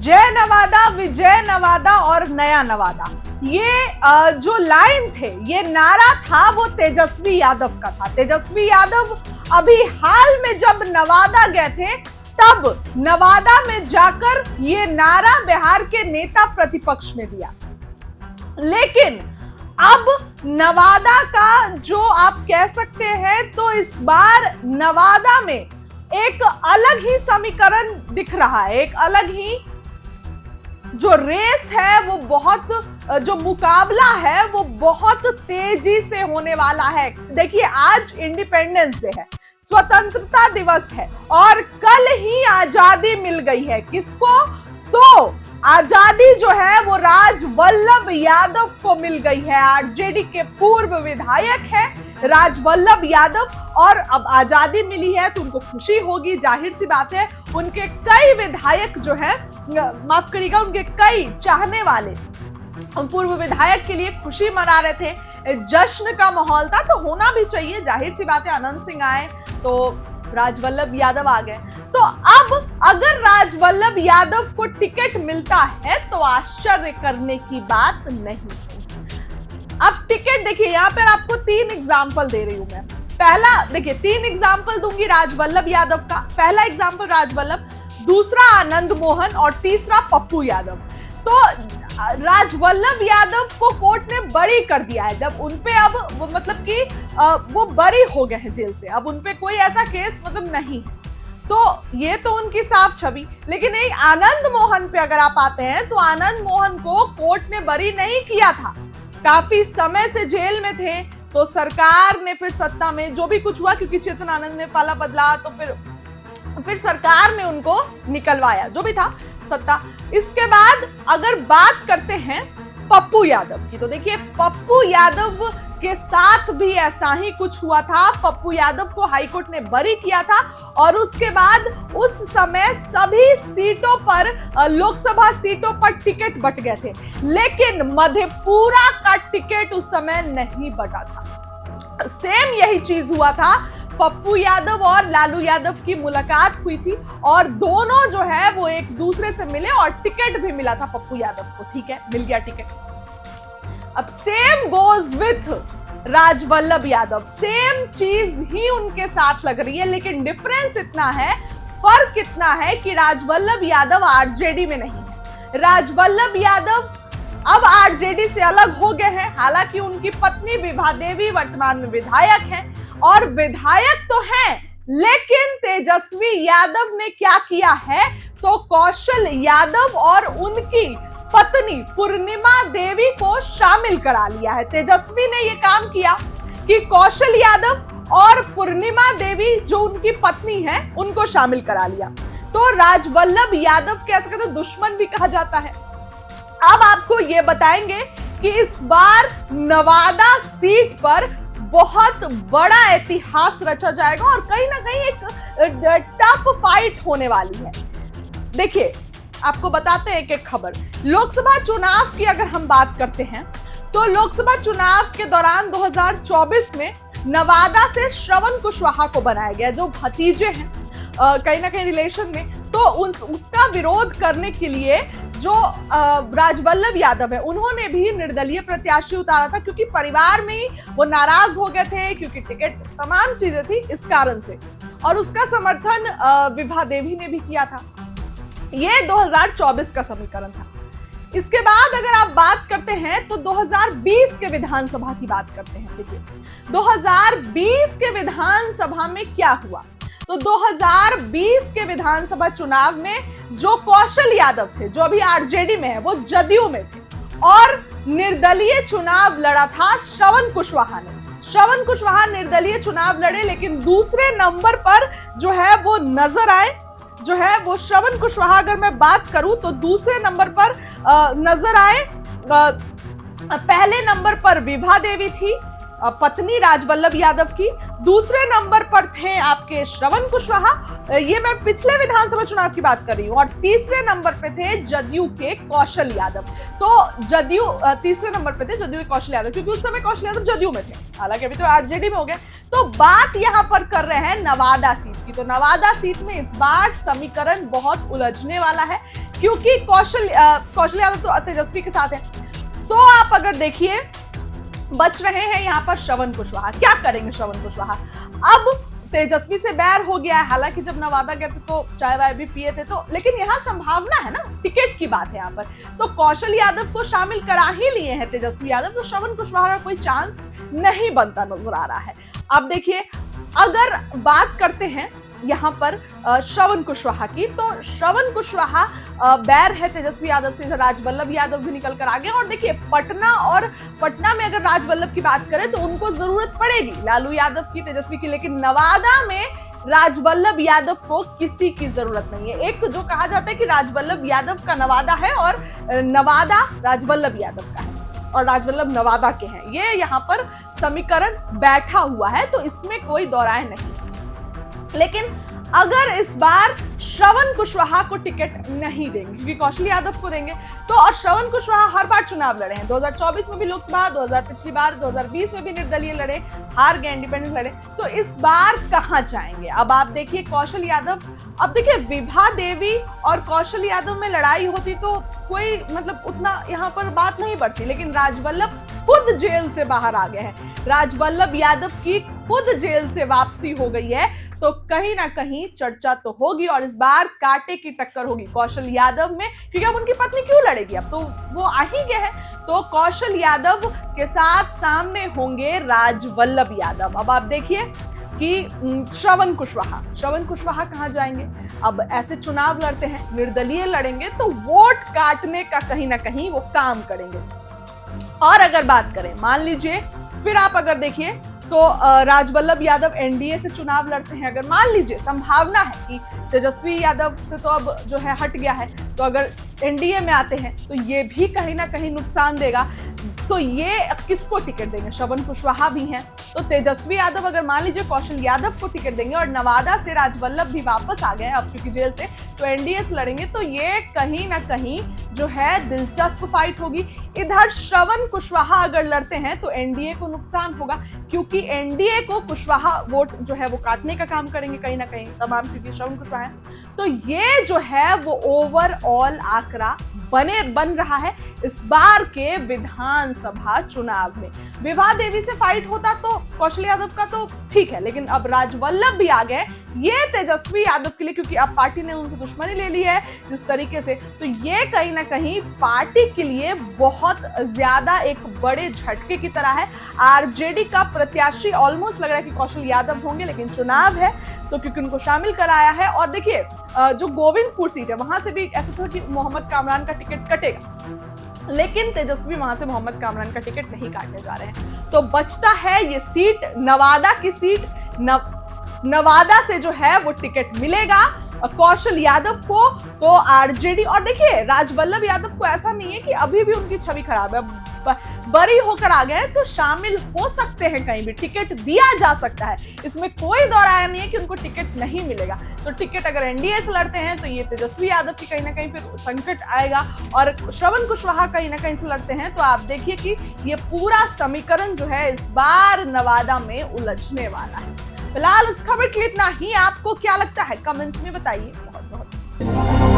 जय नवादा, विजय नवादा और नया नवादा, ये जो लाइन थे, ये नारा था, वो तेजस्वी यादव का था। तेजस्वी यादव अभी हाल में जब नवादा गए थे, तब नवादा में जाकर ये नारा बिहार के नेता प्रतिपक्ष ने दिया। लेकिन अब नवादा का जो आप कह सकते हैं, तो इस बार नवादा में एक अलग ही समीकरण दिख रहा है, एक अलग ही जो रेस है, वो बहुत, जो मुकाबला है वो बहुत तेजी से होने वाला है। देखिए, आज इंडिपेंडेंस डे है, स्वतंत्रता दिवस है, और कल ही आजादी मिल गई है। किसको? तो आजादी जो है वो राजवल्लभ यादव को मिल गई है। आरजेडी के पूर्व विधायक है राजवल्लभ यादव, और अब आजादी मिली है तो उनको खुशी होगी, जाहिर सी बात है। उनके कई विधायक जो है, माफ करिएगा, उनके कई चाहने वाले पूर्व विधायक के लिए खुशी मना रहे थे, जश्न का माहौल था, तो होना भी चाहिए, जाहिर सी बात है। अनंत सिंह आए तो राजवल्लभ यादव आ गए। तो अब अगर राजवल्लभ यादव को टिकट मिलता है तो आश्चर्य करने की बात नहीं है। अब टिकट देखिए, यहां पर आपको 3 एग्जाम्पल दे रही हूं मैं। पहला देखिए, 3 एग्जाम्पल दूंगी राजवल्लभ यादव का। पहला एग्जाम्पल राजवल्लभ, दूसरा आनंद मोहन और तीसरा पप्पू यादव। तो राजवल्लभ यादव को कोर्ट ने बरी कर दिया है, जब उनपे अब वो मतलब कि वो बरी हो गए हैं जेल से, अब उनपे कोई ऐसा केस मतलब नहीं है। तो ये तो उनकी साफ छवि। लेकिन एक आनंद मोहन पे अगर आप आते हैं, तो आनंद मोहन को कोर्ट ने बरी नहीं किया था, काफी समय से जेल में थे। तो सरकार ने फिर सत्ता में जो भी कुछ हुआ, क्योंकि चेतन आनंद ने पाला बदला, तो फिर सरकार ने उनको निकलवाया, जो भी था सत्ता। इसके बाद अगर बात करते हैं पप्पू यादव की, तो देखिए, पप्पू यादव के साथ भी ऐसा ही कुछ हुआ था। पप्पू यादव को हाईकोर्ट ने बरी किया था, और उसके बाद उस समय सभी सीटों पर, लोकसभा सीटों पर टिकट बंट गए थे, लेकिन मधेपुरा का टिकट उस समय नहीं बटा था। सेम यही चीज हुआ था, पप्पू यादव और लालू यादव की मुलाकात हुई थी, और दोनों जो है वो एक दूसरे से मिले, और टिकट भी मिला था पप्पू यादव को। ठीक है, मिल गया टिकट। अब same goes with Rajvallabh Yadav, same चीज ही उनके साथ लग रही है, लेकिन डिफरेंस इतना है, फर्क इतना है कि राजवल्लभ यादव आरजेडी में नहीं है। राजवल्लभ यादव अब आरजेडी से अलग हो गए हैं। हालांकि उनकी पत्नी विभा देवी वर्तमान में विधायक हैं, और विधायक तो हैं, लेकिन तेजस्वी यादव ने क्या किया है, तो कौशल यादव और उनकी पत्नी पूर्णिमा देवी को शामिल करा लिया है। तेजस्वी ने यह काम किया कि कौशल यादव और पूर्णिमा देवी जो उनकी पत्नी है, उनको शामिल करा लिया। तो राजवल्लभ यादव के ऐसा कहते दुश्मन भी कहा जाता है। अब आपको ये बताएंगे कि इस बार नवादा सीट पर बहुत बड़ा इतिहास रचा जाएगा, और कहीं ना कहीं एक टफ फाइट होने वाली है। देखिए, आपको बताते हैं एक खबर। लोकसभा चुनाव की अगर हम बात करते हैं, तो लोकसभा चुनाव के दौरान 2024 में नवादा से श्रवण कुशवाहा को बनाया गया, जो भतीजे हैं कहीं ना कहीं रिलेशन में। तो उसका विरोध करने के लिए जो राजवल्लभ यादव है, उन्होंने भी निर्दलीय प्रत्याशी उतारा था, क्योंकि परिवार में वो नाराज हो गए थे, क्योंकि टिकट, तमाम चीजें थी इस कारण से, और उसका समर्थन विभा देवी ने भी किया था। ये 2024 का समीकरण था। इसके बाद अगर आप बात करते हैं, तो 2020 के विधानसभा की बात करते हैं। देखिए, 2020 के विधानसभा में क्या हुआ, तो 2020 के विधानसभा चुनाव में जो कौशल यादव थे, जो अभी आरजेडी में है, वो जदयू में थे, और निर्दलीय चुनाव लड़ा था श्रवण कुशवाहा ने। श्रवण कुशवाहा निर्दलीय चुनाव लड़े, लेकिन दूसरे नंबर पर जो है वो नजर आए, जो है वो श्रवण कुशवाहा, अगर मैं बात करूं तो दूसरे नंबर पर नजर आए। पहले नंबर पर विभा देवी थी, पत्नी राजवल्लभ यादव की। दूसरे नंबर पर थे आपके श्रवण कुशवाहा, ये मैं पिछले विधानसभा चुनाव की बात कर रही हूँ, और तीसरे नंबर पे थे जदयू के कौशल यादव। तो जदयू तीसरे नंबर पे थे जदयू के कौशल यादव, क्योंकि उस समय कौशल यादव जदयू में थे, हालांकि अभी तो आरजेडी में हो गए। तो बात यहाँ पर कर रहे हैं नवादा सीट की। तो नवादा सीट में इस बार समीकरण बहुत उलझने वाला है, क्योंकि कौशल यादव तो तेजस्वी के साथ है। तो आप अगर देखिए बच रहे हैं यहाँ पर श्रवण कुशवाहा। क्या करेंगे श्रवण कुशवाहा? अब तेजस्वी से बैर हो गया है, हालांकि जब नवादा गए थे तो चाय वाय भी पिए थे, तो लेकिन यहाँ संभावना है ना, टिकट की बात है यहाँ पर। तो कौशल यादव को शामिल करा ही लिए हैं तेजस्वी यादव, तो श्रवण कुशवाहा का कोई चांस नहीं बनता नजर आ रहा है। अब देखिए अगर बात करते हैं यहाँ पर श्रवण कुशवाहा की, तो श्रवण कुशवाहा बैर है तेजस्वी यादव से। राजवल्लभ यादव भी निकल कर आ गए। और देखिए पटना में अगर राजवल्लभ की बात करें तो उनको जरूरत पड़ेगी लालू यादव की, तेजस्वी की, लेकिन नवादा में राजवल्लभ यादव को किसी की जरूरत नहीं है। एक जो कहा जाता है कि राजवल्लभ यादव का नवादा है और नवादा राजवल्लभ यादव का है और राजवल्लभ नवादा के हैं, ये यहाँ पर समीकरण बैठा हुआ है, तो इसमें कोई दो राय नहीं। लेकिन अगर इस बार श्रवण कुशवाहा को टिकट नहीं देंगे, क्योंकि कौशल यादव को देंगे, तो और श्रवण कुशवाहा हर बार चुनाव लड़े हैं, 2024 में भी लोकसभा, 2000 पिछली बार 2020 में भी निर्दलीय लड़े, हार गए, इंडिपेंडेंट लड़े, तो इस बार कहां जाएंगे? अब आप देखिए कौशल यादव, अब देखिए विभा देवी और कौशल यादव में लड़ाई होती तो कोई मतलब उतना यहाँ पर बात नहीं बढ़ती, लेकिन राजवल्लभ खुद जेल से बाहर आ गए हैं, राजवल्लभ यादव की खुद जेल से वापसी हो गई है, तो कहीं ना कहीं चर्चा तो होगी और इस बार कांटे की टक्कर होगी कौशल यादव में, क्योंकि अब उनकी पत्नी क्यों लड़ेगी, अब तो वो आ ही गए हैं। तो कौशल यादव के साथ सामने होंगे राजवल्लभ यादव। अब आप देखिए कि श्रवण कुशवाहा कहां जाएंगे? अब ऐसे चुनाव लड़ते हैं, निर्दलीय लड़ेंगे, तो वोट काटने का कहीं ना कहीं वो काम करेंगे। और अगर बात करें, मान लीजिए फिर आप अगर देखिए तो राजवल्लभ यादव एनडीए से चुनाव लड़ते हैं, अगर मान लीजिए संभावना है कि तेजस्वी यादव से तो अब जो है हट गया है, तो अगर एनडीए में आते हैं तो ये भी कहीं ना कहीं नुकसान देगा, तो ये किसको टिकट देंगे? श्रवण कुशवाहा भी हैं, तो तेजस्वी यादव अगर मान लीजिए कौशल यादव को टिकट देंगे और नवादा से राजवल्लभ भी वापस आ गए हैं अब क्योंकि जेल से, तो एनडीए से लड़ेंगे, तो ये कहीं ना कहीं जो है दिलचस्प फाइट होगी। इधर श्रवण कुशवाहा अगर लड़ते हैं तो एनडीए को नुकसान होगा, क्योंकि एनडीए को कुशवाहा वोट जो है वो काटने का काम करेंगे कहीं ना कहीं तमाम, क्योंकि श्रवण कुशवाहा है। तो ये जो है वो ओवरऑल आंकड़ा बन रहा है इस बार के विधानसभा चुनाव में। विभा देवी से फाइट होता तो कौशल यादव का तो ठीक है, लेकिन अब राजवल्लभ भी आ गए, ये तेजस्वी यादव के लिए, क्योंकि अब पार्टी ने उनसे दुश्मनी ले ली है जिस तरीके से, तो ये कहीं ना कहीं पार्टी के लिए बहुत ज्यादा एक बड़े झटके की तरह है। आरजेडी का प्रत्याशी ऑलमोस्ट लग रहा है कि कौशल यादव होंगे, लेकिन चुनाव है तो क्योंकि उनको शामिल कराया है। और देखिए जो गोविंदपुर सीट है वहां से भी ऐसा था कि मोहम्मद कामरान का टिकट कटेगा, लेकिन तेजस्वी वहां से मोहम्मद कामरान का टिकट नहीं काटने जा रहे हैं, तो बचता है ये सीट, नवादा की सीट। नवादा से जो है वो टिकट मिलेगा कौशल यादव को, तो आरजेडी। और देखिए राजवल्लभ यादव को ऐसा नहीं है कि अभी भी उनकी छवि खराब है, बरी होकर आ गए तो शामिल हो सकते हैं, कहीं भी टिकट दिया जा सकता है, इसमें कोई दो राय नहीं है कि उनको टिकट नहीं मिलेगा। तो टिकट अगर एनडीए से लड़ते हैं तो ये तेजस्वी यादव की कहीं ना कहीं फिर संकट आएगा, और श्रवण कुशवाहा कहीं ना कहीं से लड़ते हैं तो आप देखिए कि ये पूरा समीकरण जो है इस बार नवादा में उलझने वाला है। फिलहाल इस खबर के लिए इतना ही। आपको क्या लगता है कमेंट में बताइए। बहुत बहुत